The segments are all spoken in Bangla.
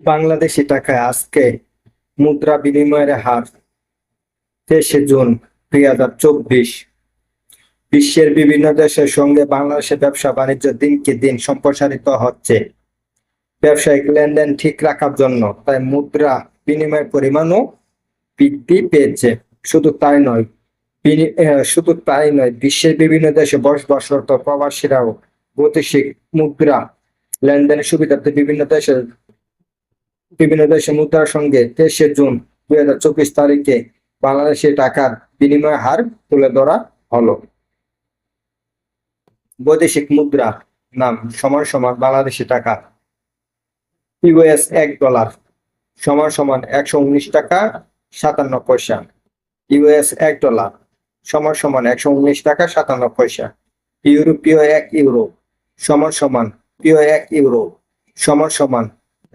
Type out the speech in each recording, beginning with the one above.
বাংলাদেশি টাকায় আজকে মুদ্রা বিনিময়ের হার 23 জুন 2024। বিশ্বের বিভিন্ন দেশের সঙ্গে বাংলাদেশের ব্যবসা বাণিজ্য দিনকে দিন সম্প্রসারিত হচ্ছে। ব্যবসায়িক লেনদেন ঠিক রাখার জন্য তাই মুদ্রা বিনিময়ের পরিমাণও বৃদ্ধি পেয়েছে। শুধু তাই নয়, বিশ্বের বিভিন্ন দেশে বসবাসরত প্রবাসীরাও বৈদেশিক মুদ্রা লেনদেনের সুবিধার্থে বিভিন্ন দেশের মুদ্রার সঙ্গে 23 জুন 2024 বাংলাদেশের টাকার বিনিময় হার তুলে ধরা হলো। বৈদেশিক মুদ্রা নাম সমান সমান বাংলাদেশি টাকা। ইউএস $1 সমান সমান 119 টাকা 57 পয়সা। ইউএস $1 সমান সমান 119 টাকা 57 পয়সা। ইউরোপীয় €1 সমান সমান €1 সমান সমান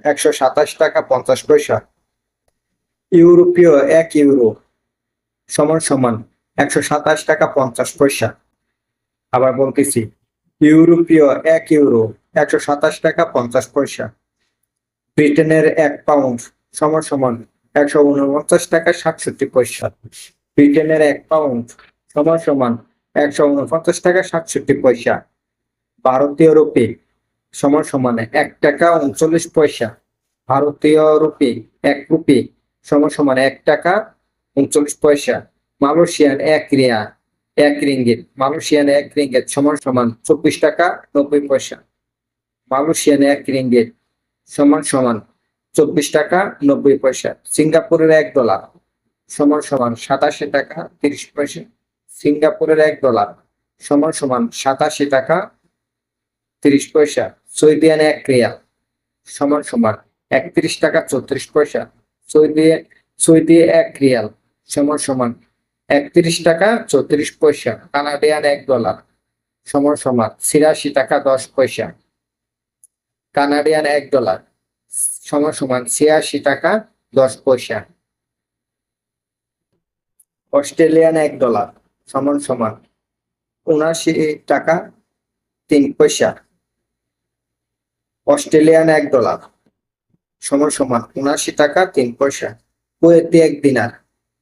127 টাকা 50 পয়সা। ইউরোপীয় €1 সমান সমান 127 টাকা 50 পয়সা। আবার বলতেছি, ইউরোপীয় €1 127 টাকা 50 পয়সা। ব্রিটেনের £1 সমান সমান 149 টাকা 67 পয়সা। ব্রিটেনের £1 সমান সমান 149 টাকা 67 পয়সা। ভারতীয় রুপি সমান সমান 1 টাকা 39 পয়সা। ভারতীয় রুপি 1 রুপি সমান সমান 1 টাকা 39 পয়সা। মালয়েশিয়ান মালয়েশিয়ান এক রিঙ্গিত সমান সমান 24 টাকা 90 পয়সা। মালয়েশিয়ান এক রিঙ্গিত সমান সমান 24 টাকা 90 পয়সা। সিঙ্গাপুরের $1 সমান সমান 87 টাকা 30 পয়সা। সিঙ্গাপুরের $1 সমান সমান 87 টাকা 30 পয়সা। সৌদিয়ান এক রিয়াল সমান সমান 31 টাকা 34 পয়সা। সৌদি এক রিয়াল সমান সমান 31 টাকা 34 পয়সা। কানাডিয়ান $1 সমান সমান 86 টাকা 10 পয়সা। কানাডিয়ান $1 সমান সমান 86 টাকা 10 পয়সা। অস্ট্রেলিয়ান $1 সমান সমান 79 টাকা 3 পয়সা। অস্ট্রেলিয়ান $1 সমান সমান 79 টাকা 3 পয়সা। কুয়েতি এক দিনার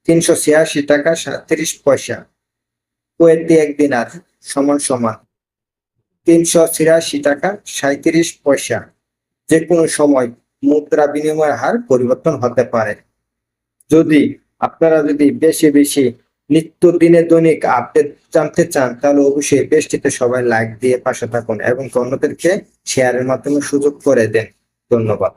386 টাকা 37 পয়সা। কুয়েতি এক দিনার সমান সমান 386 টাকা 37 পয়সা। যে কোনো সময় মুদ্রা বিনিময়ের হার পরিবর্তন হতে পারে। আপনারা যদি বেশি বেশি নিত্য দিনে দৈনিক আপডেট জানতে চান, তাহলে অবশ্যই পেজটিতে সবাই লাইক দিয়ে পাশে থাকুন এবং অন্যদেরকে শেয়ারের মাধ্যমে সুযোগ করে দেন। ধন্যবাদ।